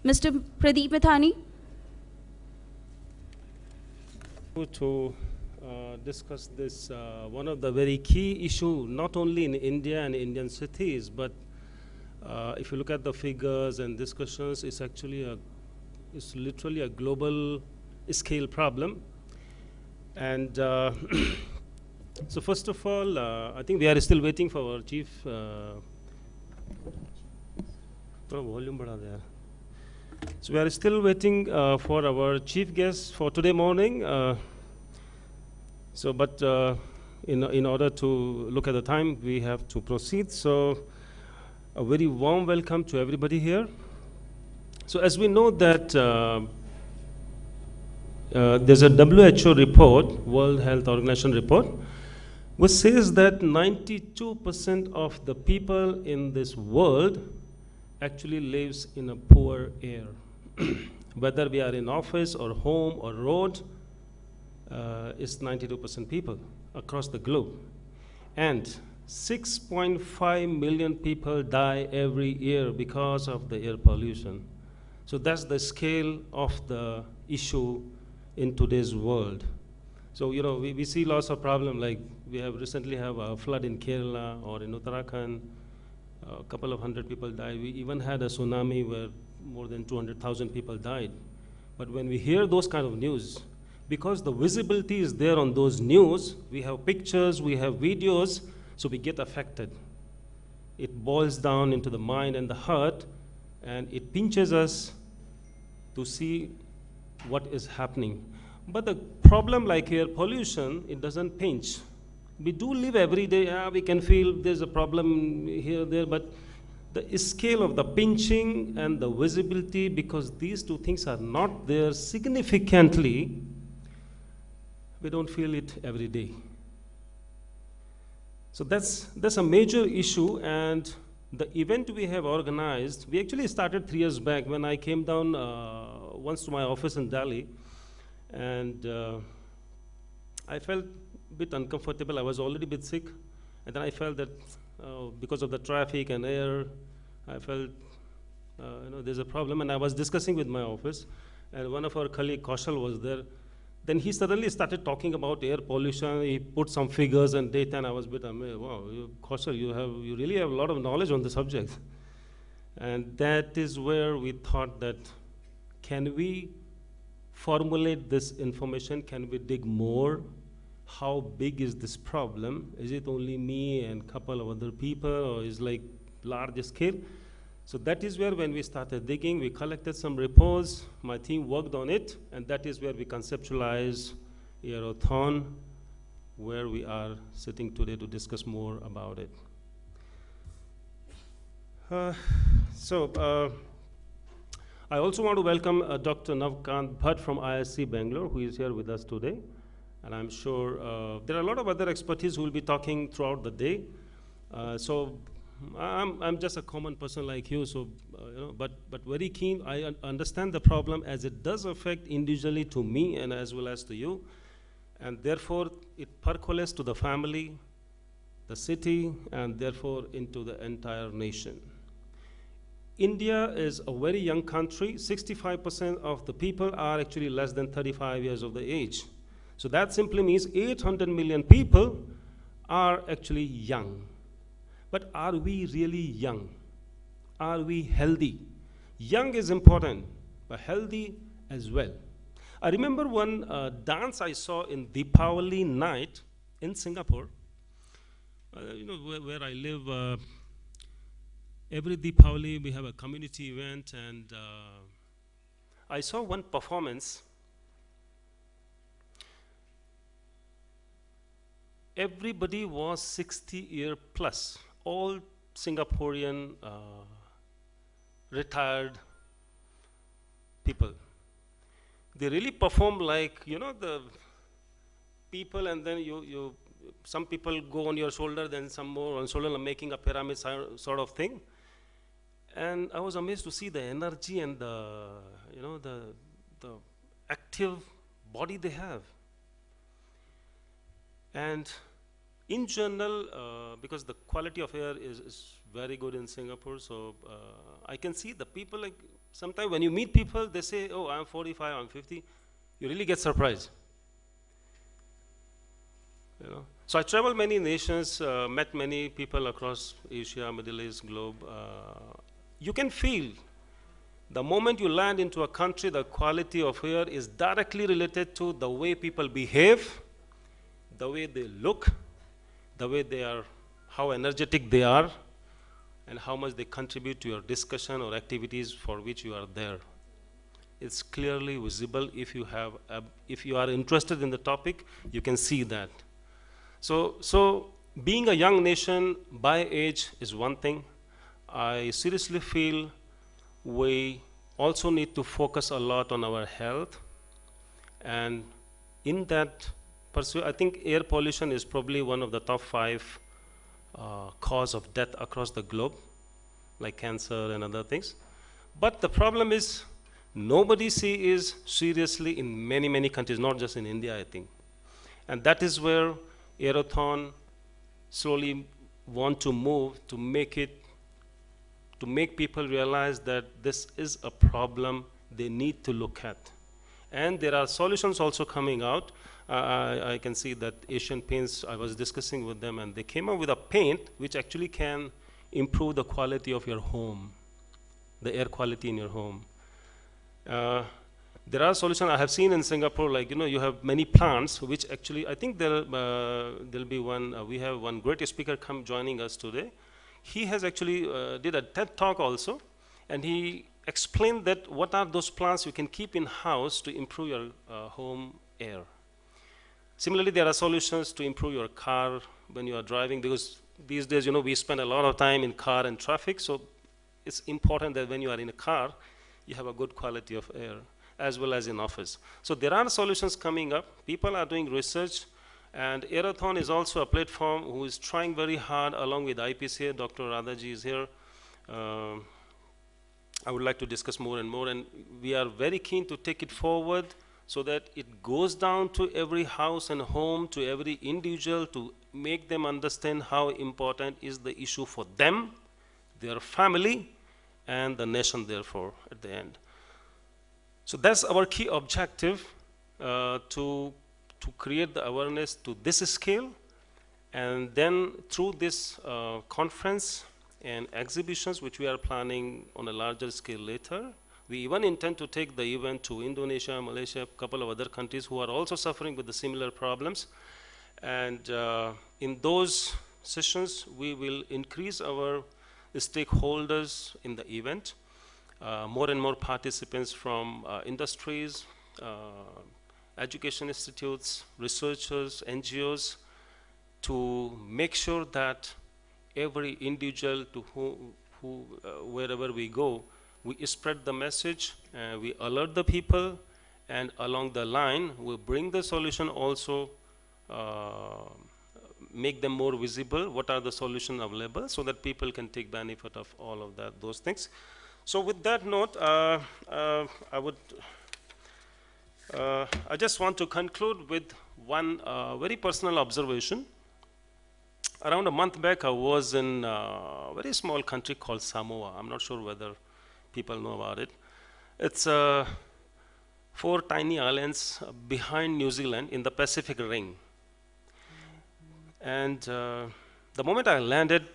Mr. Pradeep Maithani. To discuss this, one of the very key issue, not only in India and Indian cities, but if you look at the figures and discussions, it's literally a global scale problem. And so first of all, I think we are still waiting for our chief. Volume बढ़ा दे यार. So we are still waiting for our chief guest for today morning. In order to look at the time, we have to proceed. So a very warm welcome to everybody here. So as we know that there's a WHO report, World Health Organization report, which says that 92% of the people in this world actually lives in a poor air. Whether we are in office or home or road, it's 92% people across the globe. And 6.5 million people die every year because of the air pollution. So that's the scale of the issue in today's world. So, you know, we see lots of problems, like we have recently have a flood in Kerala or in Uttarakhand. A couple of hundred people died. We even had a tsunami where more than 200,000 people died. But when we hear those kind of news, because the visibility is there on those news, we have pictures, we have videos, so we get affected. It boils down into the mind and the heart, and it pinches us to see what is happening. But the problem like air pollution, it doesn't pinch. We do live every day, we can feel there's a problem here, there, but the scale of the pinching and the visibility, because these two things are not there significantly, we don't feel it every day. So that's a major issue, and the event we have organized, we actually started 3 years back when I came down once to my office in Delhi, and I felt a bit uncomfortable. I was already a bit sick, and then I felt that because of the traffic and air, I felt there's a problem, and I was discussing with my office, and one of our colleague, Kaushal, was there. Then he suddenly started talking about air pollution. He put some figures and data, and I was a bit amazed. Wow, Kaushal, you really have a lot of knowledge on the subject. And that is where we thought that, can we formulate this information? Can we dig more? How big is this problem? Is it only me and a couple of other people, or is like large scale? So that is where, when we started digging, we collected some reports, my team worked on it, and that is where we conceptualized Airothon, where we are sitting today to discuss more about it. I also want to welcome Dr. Navkant Bhatt from ISC Bangalore, who is here with us today. And I'm sure there are a lot of other expertise who will be talking throughout the day. I'm just a common person like you, so but very keen. I understand the problem as it does affect individually to me and as well as to you, and therefore it percolates to the family, the city, and therefore into the entire nation. India is a very young country. 65% of the people are actually less than 35 years of the age. So that simply means 800 million people are actually young. But are we really young? Are we healthy? Young is important, but healthy as well. I remember one dance I saw in Deepavali night in Singapore. Where I live, every Deepavali we have a community event, and I saw one performance. Everybody was 60-year plus. All Singaporean retired people. They really perform like, the people, and then some people go on your shoulder, then some more on shoulder, making a pyramid sort of thing. And I was amazed to see the energy and the active body they have. And in general, because the quality of air is very good in Singapore, so I can see the people, like, Sometimes when you meet people, they say, oh, I'm 45, I'm 50. You really get surprised. You know? So I traveled many nations, met many people across Asia, Middle East, globe. You can feel the moment you land into a country, the quality of air is directly related to the way people behave, the way they look, the way they are, how energetic they are, and how much they contribute to your discussion or activities for which you are there. It's clearly visible. If you are interested in the topic, you can see that. So being a young nation by age is one thing. I seriously feel we also need to focus a lot on our health, and in that pursuit, I think air pollution is probably one of the top 5 cause of death across the globe, like cancer and other things. But the problem is nobody is seriously in many countries, not just in India, I think. And that is where Airothon slowly want to move to make people realize that this is a problem they need to look at. And there are solutions also coming out. I can see that Asian Paints, I was discussing with them, and they came up with a paint which actually can improve the quality of your home, the air quality in your home. There are solutions I have seen in Singapore, like, you have many plants, which actually, I think there'll be one, we have one great speaker come joining us today. He has actually did a TED talk also, and he explained that what are those plants you can keep in house to improve your home air. Similarly, there are solutions to improve your car when you are driving, because these days, we spend a lot of time in car and traffic, so it's important that when you are in a car, you have a good quality of air, as well as in office. So there are solutions coming up. People are doing research, and Airothon is also a platform who is trying very hard along with IPCA. Dr. Radhaji is here. I would like to discuss more and more, and we are very keen to take it forward so that it goes down to every house and home, to every individual, to make them understand how important is the issue for them, their family, and the nation, therefore, at the end. So that's our key objective, to create the awareness to this scale, and then through this conference and exhibitions, which we are planning on a larger scale later. We even intend to take the event to Indonesia, Malaysia, a couple of other countries who are also suffering with the similar problems. And in those sessions, we will increase our stakeholders in the event, more and more participants from industries, education institutes, researchers, NGOs, to make sure that every individual to wherever we go, we spread the message, we alert the people, and along the line, we bring the solution also, make them more visible, what are the solutions available, so that people can take benefit of all of those things. So with that note, I just want to conclude with one very personal observation. Around a month back, I was in a very small country called Samoa. I'm not sure whether people know about it. It's 4 tiny islands behind New Zealand in the Pacific Ring. And the moment I landed,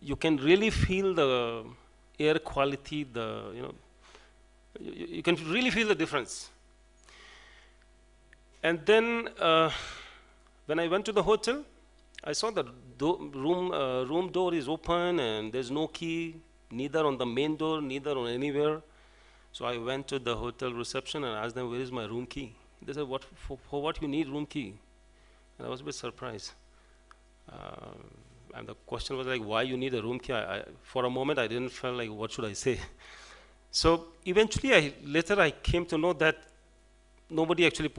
you can really feel the air quality, you can really feel the difference. And then when I went to the hotel, I saw the room door is open and there's no key, neither on the main door, neither on anywhere. So I went to the hotel reception and asked them, where is my room key? They said, for what you need room key? And I was a bit surprised. And the question was like, why you need a room key? For a moment, I didn't feel like, what should I say? So eventually, later I came to know that nobody actually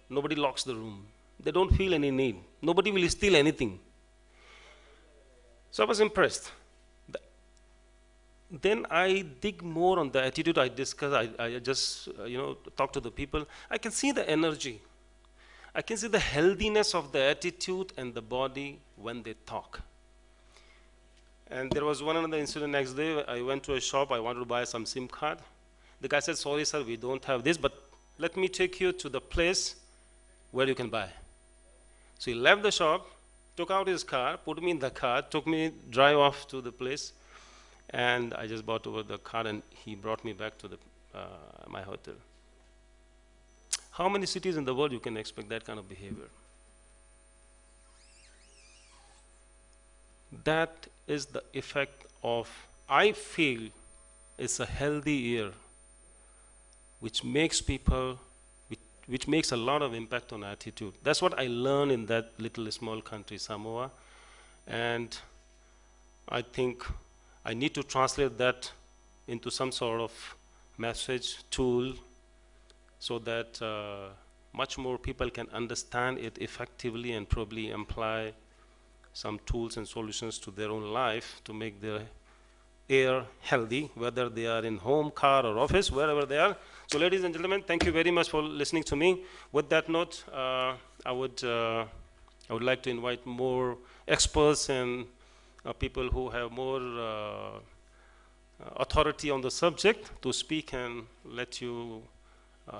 nobody locks the room. They don't feel any need. Nobody will steal anything. So I was impressed. Then I dig more on the attitude. I discuss. I just talk to the people. I can see the energy. I can see the healthiness of the attitude and the body when they talk. And there was one another incident next day. I went to a shop. I wanted to buy some SIM card. The guy said, sorry, sir, we don't have this, but let me take you to the place where you can buy. So he left the shop, took out his car, put me in the car, took me, drive off to the place, and I just bought over the car, and he brought me back to the, my hotel. How many cities in the world you can expect that kind of behavior? That is the effect of, I feel, it's a healthy air, which makes people, which makes a lot of impact on attitude. That's what I learned in that little small country, Samoa. And I think I need to translate that into some sort of message tool so that much more people can understand it effectively and probably apply some tools and solutions to their own life to make their air healthy, whether they are in home, car, or office, wherever they are. So ladies and gentlemen, thank you very much for listening to me. With that note, I would like to invite more experts and people who have more authority on the subject to speak and let you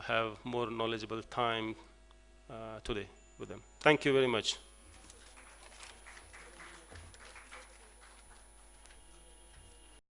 have more knowledgeable time today with them. Thank you very much.